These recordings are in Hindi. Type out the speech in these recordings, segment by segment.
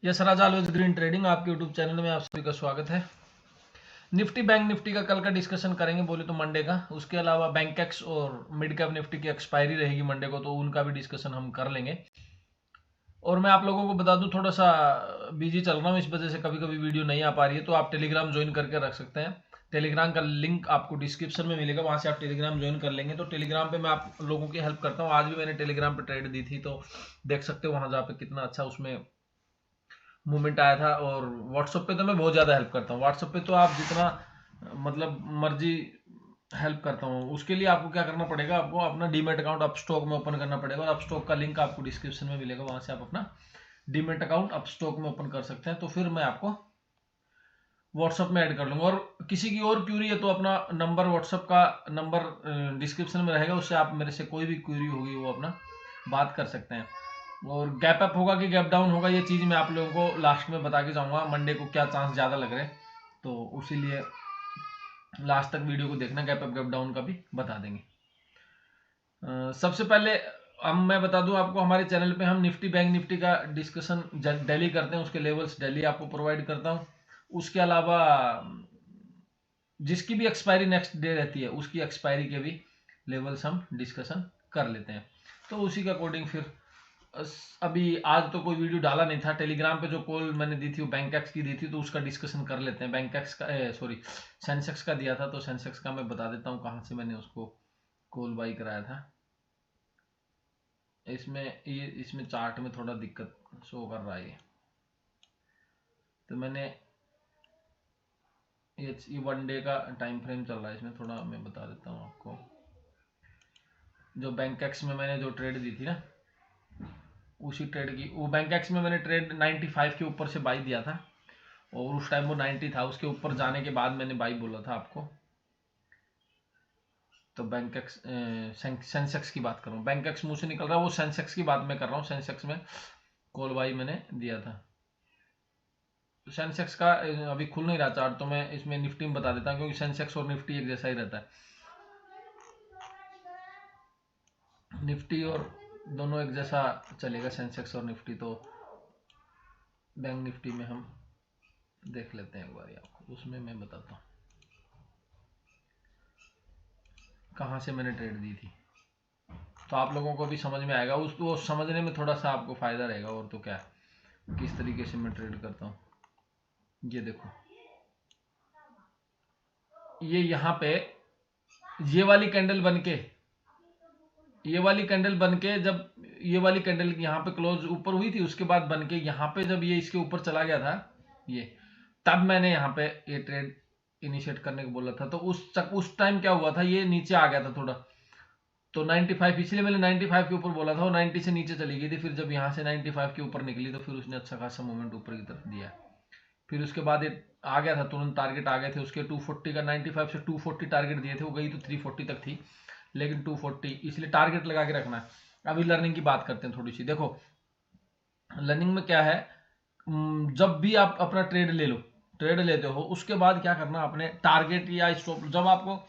यस राज ऑलवेज ग्रीन ट्रेडिंग आपके यूट्यूब चैनल में आप सभी का स्वागत है। निफ्टी बैंक निफ्टी का कल का डिस्कशन करेंगे बोले तो मंडे का। उसके अलावा बैंकेक्स और मिड कैप निफ्टी की एक्सपायरी रहेगी मंडे को, तो उनका भी डिस्कशन हम कर लेंगे। और मैं आप लोगों को बता दूं, थोड़ा सा बिजी चल रहा हूँ, इस वजह से कभी कभी वीडियो नहीं आ पा रही है, तो आप टेलीग्राम ज्वाइन करके रख सकते हैं। टेलीग्राम का लिंक आपको डिस्क्रिप्शन में मिलेगा, वहां से आप टेलीग्राम ज्वाइन कर लेंगे। तो टेलीग्राम पे मैं आप लोगों की हेल्प करता हूँ। आज भी मैंने टेलीग्राम पे ट्रेड दी थी, तो देख सकते हो वहां जाके कितना अच्छा उसमें मूवमेंट आया था। और व्हाट्सएप पे तो मैं बहुत ज़्यादा हेल्प करता हूँ। व्हाट्सएप पे तो आप जितना मतलब मर्जी हेल्प करता हूँ। उसके लिए आपको क्या करना पड़ेगा, आपको अपना डीमेट अकाउंट अपस्टॉक में ओपन करना पड़ेगा, और अपस्टॉक का लिंक आपको डिस्क्रिप्शन में मिलेगा, वहां से आप अपना डीमेट अकाउंट अपस्टॉक में ओपन कर सकते हैं। तो फिर मैं आपको व्हाट्सएप में ऐड कर लूंगा। और किसी की और क्यूरी है तो अपना नंबर, व्हाट्सएप का नंबर डिस्क्रिप्शन में रहेगा, उससे आप मेरे से कोई भी क्यूरी होगी वो अपना बात कर सकते हैं। और गैप अप होगा कि गैप डाउन होगा, ये चीज़ मैं आप लोगों को लास्ट में बता के जाऊंगा, मंडे को क्या चांस ज़्यादा लग रहे हैं, तो उसीलिए लास्ट तक वीडियो को देखना। गैप अप गैप डाउन का भी बता देंगे। सबसे पहले हम मैं बता दूं आपको, हमारे चैनल पे हम निफ्टी बैंक निफ्टी का डिस्कशन डेली करते हैं, उसके लेवल्स डेली आपको प्रोवाइड करता हूं। उसके अलावा जिसकी भी एक्सपायरी नेक्स्ट डे रहती है, उसकी एक्सपायरी के भी लेवल्स हम डिस्कशन कर लेते हैं। तो उसी के अकॉर्डिंग फिर अभी आज तो कोई वीडियो डाला नहीं था। टेलीग्राम पे जो कॉल मैंने दी थी वो बैंकेक्स की दी थी, तो उसका डिस्कशन कर लेते हैं। बैंकेक्स का सॉरी सेंसेक्स का दिया था, तो सेंसेक्स का मैं बता देता हूँ कहाँ से मैंने उसको कॉल बाई कराया था। इसमें चार्ट में थोड़ा दिक्कत शो कर रहा है, तो मैंने ये वन डे का टाइम फ्रेम चल रहा है, इसमें थोड़ा मैं बता देता हूँ आपको। जो बैंकेक्स में मैंने जो ट्रेड दी थी ना, उसी ट्रेड की, वो बैंकेक्स में मैंने ट्रेड 95 के ऊपर से बाई दिया था, और उस टाइम वो 90 था। उसके ऊपर जाने के बाद मैंने बाई बोला था आपको। तो बैंकेक्स सेंसेक्स की बात कर रहा हूँ, बैंकेक्स मुंह से निकल रहा है, वो सेंसेक्स की बात मैं कर रहा हूँ। सेंसेक्स में कॉल बाई मैंने दिया था। तो सेंसेक्स का अभी खुल नहीं रहा चार्ट, तो मैं इसमें निफ्टी में बता देता हूँ, क्योंकि सेंसेक्स और निफ्टी एक जैसा ही रहता है। निफ्टी और दोनों एक जैसा चलेगा, सेंसेक्स और निफ्टी। तो बैंक निफ्टी में हम देख लेते हैं एक बार आपको, उसमें मैं बताता हूँ कहाँ से मैंने ट्रेड दी थी, तो आप लोगों को भी समझ में आएगा। वो समझने में थोड़ा सा आपको फायदा रहेगा, और तो क्या, किस तरीके से मैं ट्रेड करता हूँ। ये देखो, ये यहाँ पे ये वाली कैंडल बनके, ये वाली कैंडल बनके, जब ये वाली कैंडल यहाँ पे क्लोज ऊपर हुई थी, उसके बाद बनके यहाँ पे जब ये इसके ऊपर चला गया था ये, तब मैंने यहाँ पे ये ट्रेड इनिशिएट करने को बोला था। तो उस टाइम क्या हुआ था, ये नीचे आ गया था थोड़ा, तो 95, इसलिए मैंने 95 के ऊपर बोला था, और 90 से नीचे चली गई थी। फिर जब यहाँ से 95 के ऊपर निकली, तो फिर उसने अच्छा खासा मूवमेंट ऊपर की तरफ दिया। फिर उसके बाद ये आ गया था, तुरंत टारगेट आ गए थे उसके 240 का। 95 से 240 टारगेट दिए थे, वो गई तो 340 तक थी, लेकिन 240, इसलिए टारगेट लगा के रखना है। अभी लर्निंग की बात करते हैं थोड़ी सी। देखो लर्निंग में क्या है, जब भी आप अपना ट्रेड लेते हो, उसके बाद क्या करना, आपने टारगेट या स्टॉप, जब आपको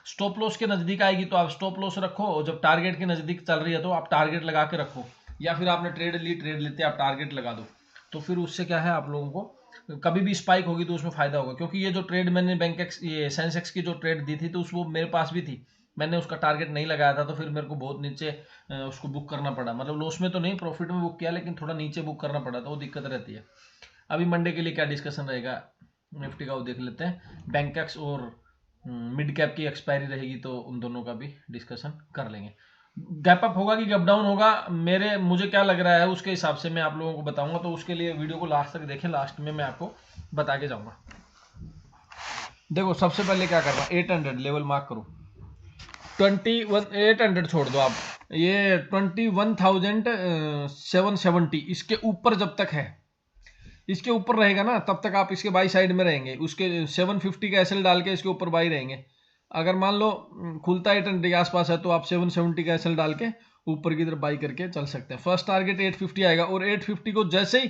स्टॉप लॉस के नजदीक आएगी तो आप स्टॉप लॉस रखो, और जब टारगेट के नजदीक चल रही है तो आप टारगेट लगा के रखो। या फिर आपने ट्रेड लेते आप टारगेट लगा दो। तो फिर उससे क्या है, आप लोगों को कभी भी स्पाइक होगी तो उसमें फायदा होगा। क्योंकि ये जो ट्रेड मैंने बैंकेक्स ये सेंसेक्स की जो ट्रेड दी थी, तो वो मेरे पास भी थी, मैंने उसका टारगेट नहीं लगाया था, तो फिर मेरे को बहुत नीचे उसको बुक करना पड़ा। मतलब लॉस में तो नहीं, प्रॉफिट में बुक किया, लेकिन थोड़ा नीचे बुक करना पड़ा, तो वो दिक्कत रहती है। अभी मंडे के लिए क्या डिस्कशन रहेगा निफ्टी का, वो देख लेते हैं। बैंकेक्स और मिड कैप की एक्सपायरी रहेगी, तो उन दोनों का भी डिस्कशन कर लेंगे। गैप अप होगा कि गैप डाउन होगा, मुझे क्या लग रहा है उसके हिसाब से मैं आप लोगों को बताऊंगा। तो उसके लिए वीडियो को लास्ट तक देखें, लास्ट में मैं आपको बता के जाऊंगा। देखो सबसे पहले क्या करना, 800 लेवल मार्क करो। 800 छोड़ दो आप, ये 21,770 इसके ऊपर जब तक है, इसके ऊपर रहेगा ना, तब तक आप इसके बाई साइड में रहेंगे। उसके 750 का एसएल डाल के इसके ऊपर बाई रहेंगे। अगर मान लो खुलता 800 के आसपास है, तो आप 770 का एसएल डाल के ऊपर की तरफ बाई करके चल सकते हैं। फर्स्ट टारगेट 850 आएगा, और 850 को जैसे ही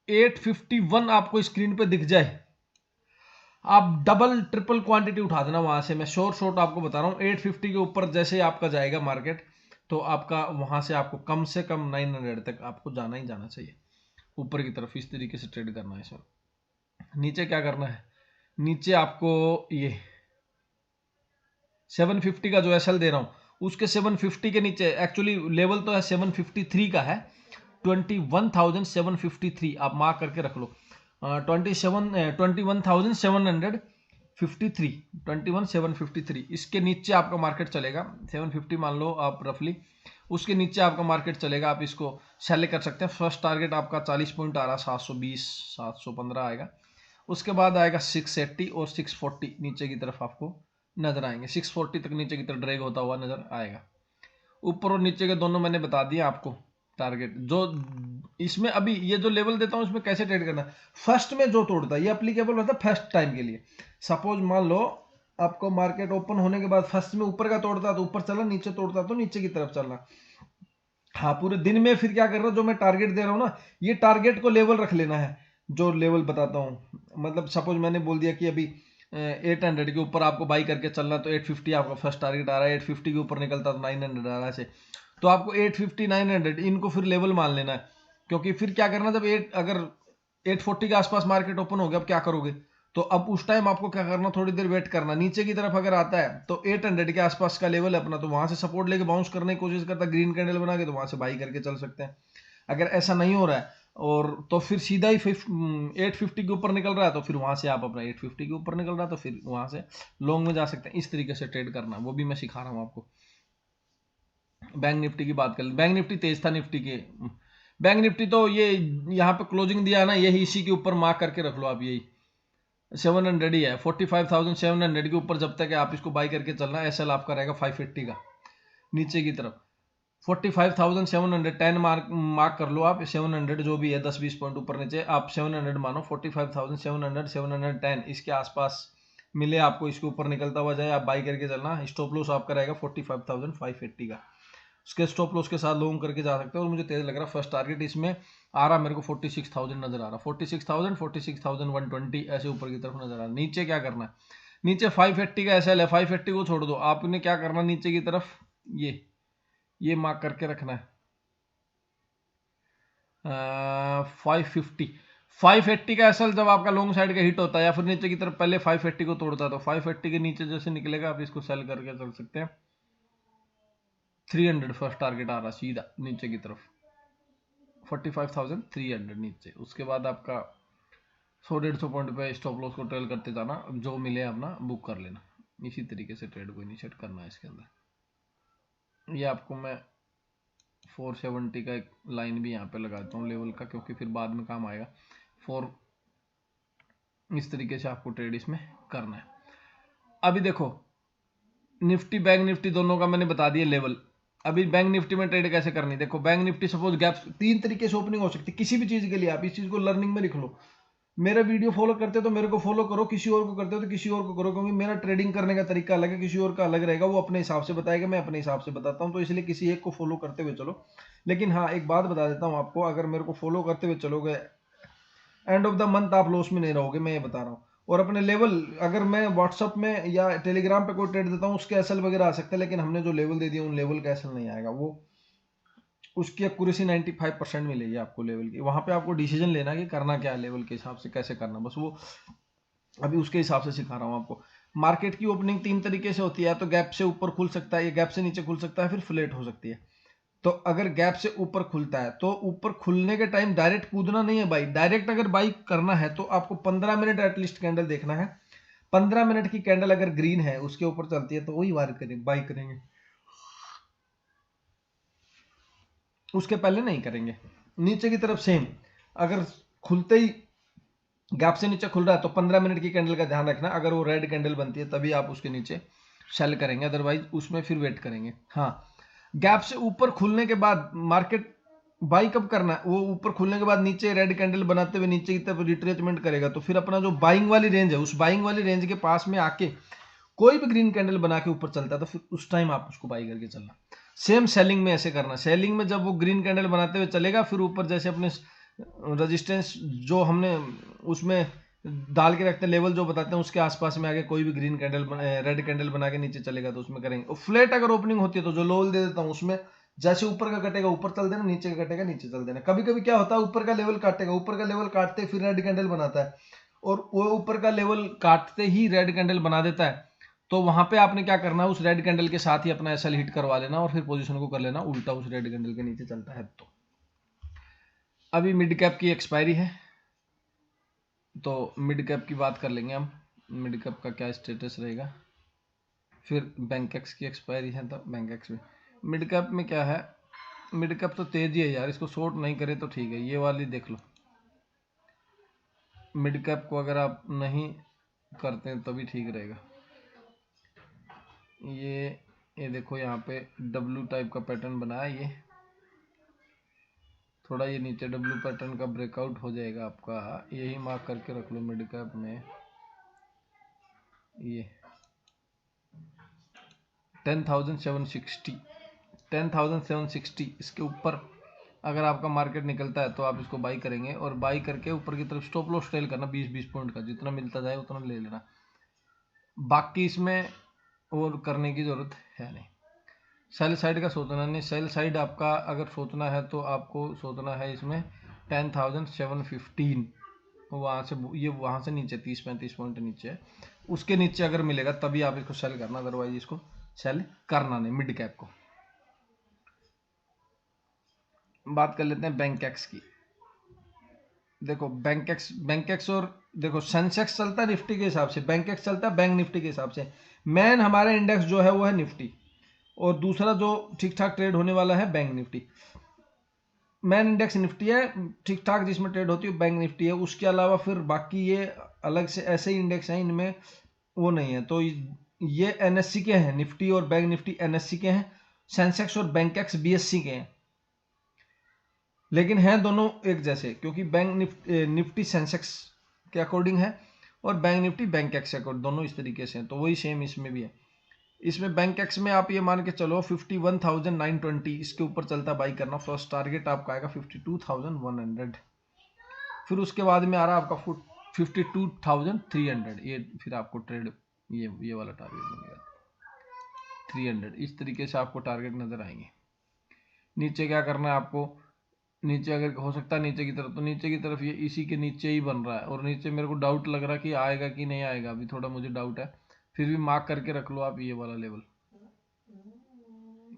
851 आपको स्क्रीन पे दिख जाए, आप डबल ट्रिपल क्वांटिटी उठा देना वहां से। मैं शॉर्ट आपको बता रहा हूँ, 850 के ऊपर जैसे आपका जाएगा मार्केट, तो आपका वहां से आपको कम 900 तक आपको जाना ही जाना चाहिए। ऊपर की तरफ इस तरीके से ट्रेड करना है इसमें। नीचे क्या करना है, नीचे आपको ये 750 का जो एसएल दे रहा हूं उसके 750 के नीचे, एक्चुअली लेवल तो है 753 का है, 21,753 आप मार्क करके रख लो। 21,753 इसके नीचे आपका मार्केट चलेगा, 750 मान लो आप रफली, उसके नीचे आपका मार्केट चलेगा, आप इसको सेल कर सकते हैं। फर्स्ट टारगेट आपका 40 पॉइंट आ रहा, 720 715 आएगा। उसके बाद आएगा 680 और 640 नीचे की तरफ आपको नजर आएंगे, 640 तक नीचे की तरफ ड्रैग होता हुआ नजर आएगा। ऊपर और नीचे के दोनों मैंने बता दिया आपको टारगेट। जो इसमें अभी ये जो लेवल देता हूं इसमें कैसे ट्रेड करना है, फर्स्ट में जो तोड़ता है ये अप्लीकेबल होता है फर्स्ट टाइम के लिए। सपोज मान लो आपको मार्केट ओपन होने के बाद फर्स्ट में ऊपर का तोड़ता तो ऊपर चला, नीचे तोड़ता तो नीचे की तरफ चलना। हाँ, पूरे दिन में फिर क्या कर रहा हूं, जो मैं टारगेट दे रहा हूं ना, ये टारगेट को लेवल रख लेना है। जो लेवल बताता हूं, मतलब सपोज मैंने बोल दिया कि अभी 800 के ऊपर आपको बाई करके चलना, तो 850 आपका फर्स्ट टारगेट आ रहा है, 850 के ऊपर निकलता तो 900 आ रहा है से, तो आपको 850 900 इनको फिर लेवल मान लेना है। क्योंकि फिर क्या करना, जब अगर 840 के आसपास मार्केट ओपन हो गया, अब क्या करोगे, तो अब उस टाइम आपको क्या करना, थोड़ी देर वेट करना। नीचे की तरफ अगर आता है तो 800 के आसपास का लेवल है अपना, तो वहां से सपोर्ट लेके बाउंस करने की कोशिश करता, ग्रीन कैंडल बना के, तो वहां से बाई करके चल सकते हैं। अगर ऐसा नहीं हो रहा है और तो फिर सीधा ही 850 के ऊपर निकल रहा है, तो फिर वहां से आप अपना 850 के ऊपर निकल रहा है तो फिर वहां से लॉन्ग में जा सकते हैं। इस तरीके से ट्रेड करना, वो भी मैं सिखा रहा हूं आपको। बैंक निफ्टी की बात कर ले, बैंक निफ्टी तेज था निफ्टी के। बैंक निफ्टी तो ये यहाँ पे क्लोजिंग दिया है ना, यही इसी के ऊपर मार्क करके रख लो आप, यही 700 ही है, 45,700 के ऊपर जब तक है आप इसको बाई करके चलना। एसएल आपका रहेगा 580 का नीचे की तरफ, 45,710 मार्क कर लो आप, 700 जो भी है 10-20 पॉइंट ऊपर नीचे आप 700 मानो, 45,700 710 इसके आसपास मिले आपको, इसके ऊपर निकलता हुआ जाए, आप बाई करके चलना। स्टॉप लॉस आपका रहेगा 45,580 का, उसके स्टॉप लॉस के साथ लॉन्ग करके जा सकते हैं। और मुझे तेज लग रहा है फर्स्ट टारगेट इसमें आ रहा मेरे को 46,000 नजर आ रहा, 46,000 46,120 ऐसे ऊपर की तरफ नजर आ रहा। नीचे क्या करना है, नीचे 580 का एसएल है, 580 को छोड़ दो, आपने क्या करना, नीचे की तरफ ये मार्क करके रखना है 550 580 का एसएल। जब आपका लॉन्ग साइड का हिट होता है या फिर नीचे की तरफ पहले 580 को तोड़ता है, तो 580 के नीचे जैसे निकलेगा आप इसको सेल करके चल सकते हैं। 300 फर्स्ट टारगेट आ रहा सीधा नीचे की तरफ, 45,300 नीचे। उसके बाद आपका 100-150 पॉइंट पे स्टॉप लॉस को ट्रेल करते जाना, जो मिले अपना बुक कर लेना। इसी तरीके से ट्रेड को इनिशिएट करना है इसके अंदर। ये आपको मैं 470 का एक लाइन भी यहाँ पे लगाता हूँ लेवल का, क्योंकि फिर बाद में काम आएगा। 4 इस तरीके से आपको ट्रेड इसमें करना है। अभी देखो निफ्टी बैंक निफ्टी दोनों का मैंने बता दिया लेवल। अभी बैंक निफ्टी में ट्रेड कैसे करनी, देखो बैंक निफ्टी सपोज गैप 3 तरीके से ओपनिंग हो सकती है किसी भी चीज के लिए। आप इस चीज को लर्निंग में लिख लो, मेरा वीडियो फॉलो करते हो तो मेरे को फॉलो करो, किसी और को करते हो तो किसी और को करो, क्योंकि मेरा ट्रेडिंग करने का तरीका अलग है, किसी और का अलग रहेगा, वो अपने हिसाब से बताएगा, मैं अपने हिसाब से बताता हूं, तो इसलिए किसी एक को फॉलो करते हुए चलो। लेकिन हाँ, एक बात बता देता हूं आपको, अगर मेरे को फॉलो करते हुए चलोगे एंड ऑफ द मंथ आप लॉस में नहीं रहोगे, मैं ये बता रहा हूँ। और अपने लेवल, अगर मैं व्हाट्सअप में या टेलीग्राम पे कोई ट्रेड देता हूँ उसके एसएल वगैरह आ सकते हैं, लेकिन हमने जो लेवल दे दिया उन लेवल का एसएल नहीं आएगा, वो उसकी एक्यूरेसी 95% मिलेगी आपको लेवल की। वहां पे आपको डिसीजन लेना कि करना क्या है, लेवल के हिसाब से कैसे करना, बस वो अभी उसके हिसाब से सिखा रहा हूँ आपको। मार्केट की ओपनिंग 3 तरीके से होती है, तो गैप से ऊपर खुल सकता है, या गैप से नीचे खुल सकता है, फिर फ्लैट हो सकती है। तो अगर गैप से ऊपर खुलता है तो ऊपर खुलने के टाइम डायरेक्ट कूदना नहीं है भाई, डायरेक्ट अगर बाई करना है तो आपको 15 मिनट एटलीस्ट कैंडल देखना है। 15 मिनट की कैंडल अगर ग्रीन है उसके ऊपर चलती है तो वही बाई करेंगे, उसके पहले नहीं करेंगे। नीचे की तरफ सेम, अगर खुलते ही गैप से नीचे खुल रहा है तो 15 मिनट की कैंडल का ध्यान रखना, अगर वो रेड कैंडल बनती है तभी आप उसके नीचे सेल करेंगे, अदरवाइज उसमें फिर वेट करेंगे। हाँ, गैप से ऊपर खुलने के बाद मार्केट बाई कब करना है, वो ऊपर खुलने के बाद नीचे रेड कैंडल बनाते हुए नीचे की तरफ रिट्रेसमेंट करेगा, तो फिर अपना जो बाइंग वाली रेंज है उस बाइंग वाली रेंज के पास में आके कोई भी ग्रीन कैंडल बना के ऊपर चलता है तो फिर उस टाइम आप उसको बाई करके चलना। सेम सेलिंग में ऐसे करना, सेलिंग में जब वो ग्रीन कैंडल बनाते हुए चलेगा, फिर ऊपर जैसे अपने रेजिस्टेंस जो हमने उसमें डाल के रखते हैं, लेवल जो बताते हैं उसके आसपास में आगे कोई भी ग्रीन कैंडल रेड कैंडल बना के नीचे चलेगा तो उसमें करेंगे। और फ्लैट अगर ओपनिंग होती है तो जो लोल दे देता हूँ उसमें जैसे ऊपर का कटेगा ऊपर चल देना, नीचे का कटेगा नीचे चल देना। कभी कभी क्या होता है ऊपर का लेवल काटेगा, ऊपर का लेवल काटते फिर रेड कैंडल बनाता है, और वो ऊपर का लेवल काटते ही रेड कैंडल बना देता है, तो वहां पे आपने क्या करना है, उस रेड कैंडल के साथ ही अपना एसएल हिट करवा लेना और फिर पोजीशन को कर लेना उल्टा, उस रेड कैंडल के नीचे चलता है तो। अभी मिड कैप की एक्सपायरी है, तो मिड कैप की बात कर लेंगे हम, मिड कैप का क्या स्टेटस रहेगा। फिर बैंक एक्स की एक्सपायरी है, तो बैंक एक्स में मिड कैप में क्या है, मिड कैप तो तेजी है यार, इसको शॉर्ट नहीं करे तो ठीक है। ये वाली देख लो, मिड कैप को अगर आप नहीं करते हैं तभी ठीक रहेगा। ये देखो यहाँ पे डब्ल्यू टाइप का पैटर्न बना है, ये थोड़ा ये नीचे डब्ल्यू पैटर्न का ब्रेकआउट हो जाएगा आपका, यही मार्क करके रख लो मिड कैप में। ये 10,760 10,760 इसके ऊपर अगर आपका मार्केट निकलता है तो आप इसको बाई करेंगे, और बाई करके ऊपर की तरफ स्टॉप लॉस ट्रेल करना 20-20 पॉइंट का, जितना मिलता जाए उतना ले लेना। बाकी इसमें और करने की जरूरत है नहीं। सेल साइड का सोचना नहीं, सेल साइड आपका अगर सोचना है तो आपको सोचना है इसमें 10,715, वहाँ से, ये वहाँ से नीचे 30-35 पॉइंट नीचे है, उसके नीचे अगर मिलेगा तभी आप इसको सेल करना, अदरवाइज इसको सेल करना नहीं मिड कैप को। बात कर लेते हैं बैंक एक्स की। देखो बैंक एक्स और देखो सेंसेक्स चलता है निफ्टी के हिसाब से, बैंक एक्स चलता है बैंक निफ्टी के हिसाब से। मेन हमारा इंडेक्स जो है वो है निफ्टी, और दूसरा जो ठीक ठाक ट्रेड होने वाला है bank Nifty. Main index Nifty है ठीक ठाक, जिसमें ट्रेड होती है बैंक निफ्टी है। उसके अलावा फिर बाकी ये अलग से ऐसे ही इंडेक्स हैं, इनमें वो नहीं है। तो ये एनएससी के हैं, निफ्टी और बैंक निफ्टी एनएससी के हैं, सेंसेक्स और बैंक एक्स बीएससी के हैं, लेकिन हैं दोनों एक जैसे, क्योंकि बैंक निफ्टी सेंसेक्स के अकॉर्डिंग है और बैंक निफ्टी बैंक एक्स के अकॉर्डिंग, दोनों इस तरीके से हैं, तो वही सेम इसमें भी है। इसमें बैंक एक्स में आप ये मान के चलो 51,920 इसके ऊपर चलता बाई करना। फर्स्ट टारगेट आपका आएगा 52,100, फिर उसके बाद में आ रहा है आपका 52,300, ये फिर आपको ट्रेड ये वाला टारगेट मिलेगा 300। इस तरीके से आपको टारगेट नजर आएंगे। नीचे क्या करना है आपको, नीचे अगर हो सकता है नीचे की तरफ, तो नीचे की तरफ ये इसी के नीचे ही बन रहा है, और नीचे मेरे को डाउट लग रहा है कि आएगा कि नहीं आएगा, अभी थोड़ा मुझे डाउट है, फिर भी मार्क करके रख लो आप ये वाला लेवल,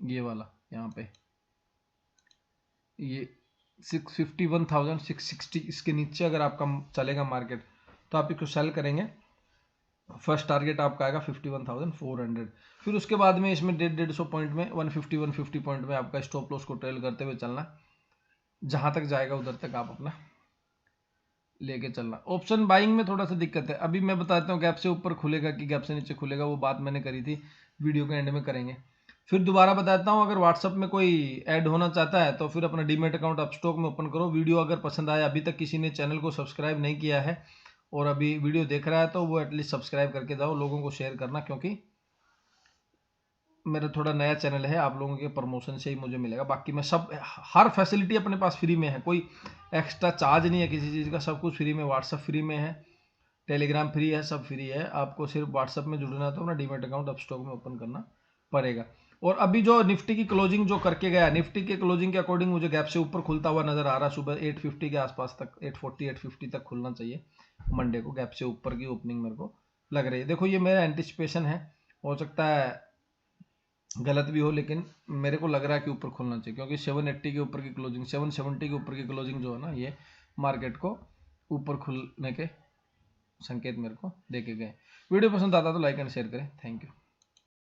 ये वाला यहाँ पे ये 51,660 इसके नीचे अगर आपका चलेगा मार्केट तो आप इसको सेल करेंगे। फर्स्ट टारगेट आपका आएगा 51,400, फिर उसके बाद में इसमें 150 पॉइंट में 150 पॉइंट में आपका स्टॉप लॉस को ट्रेल करते हुए चलना, जहां तक जाएगा उधर तक आप अपना लेके चलना। ऑप्शन बाइंग में थोड़ा सा दिक्कत है, अभी मैं बताता हूँ गैप से ऊपर खुलेगा कि गैप से नीचे खुलेगा, वो बात मैंने करी थी, वीडियो के एंड में करेंगे। फिर दोबारा बताता हूँ, अगर व्हाट्सअप में कोई ऐड होना चाहता है तो फिर अपना डीमेट अकाउंट अपस्टॉक में ओपन करो। वीडियो अगर पसंद आया, अभी तक किसी ने चैनल को सब्सक्राइब नहीं किया है और अभी वीडियो देख रहा है तो वो एटलीस्ट सब्सक्राइब करके जाओ, लोगों को शेयर करना, क्योंकि मेरा थोड़ा नया चैनल है, आप लोगों के प्रमोशन से ही मुझे मिलेगा। बाकी मैं सब हर फैसिलिटी अपने पास फ्री में है, कोई एक्स्ट्रा चार्ज नहीं है किसी चीज़ का, सब कुछ फ्री में। व्हाट्सअप फ्री में है, टेलीग्राम फ्री है, सब फ्री है। आपको सिर्फ व्हाट्सअप में जुड़ना है तो अपना डीमेट अकाउंट अपस्टॉक में ओपन करना पड़ेगा। और अभी जो निफ्टी की क्लोजिंग जो करके गया, निफ्टी के क्लोजिंग के अकॉर्डिंग मुझे गैप से ऊपर खुलता हुआ नजर आ रहा है। सुबह 850 के आसपास तक, 840 850 तक खुलना चाहिए मंडे को, गैप से ऊपर की ओपनिंग मेरे को लग रही है। देखो ये मेरा एंटिसिपेशन है, हो सकता है गलत भी हो, लेकिन मेरे को लग रहा है कि वीडियो खुलना चाहिए, क्योंकि 780 के ऊपर की क्लोजिंग, 770 के ऊपर की क्लोजिंग जो है ना, ये मार्केट को ऊपर खुलने के संकेत मेरे को देके गए। वीडियो पसंद आता तो लाइक एंड शेयर करें। Thank you.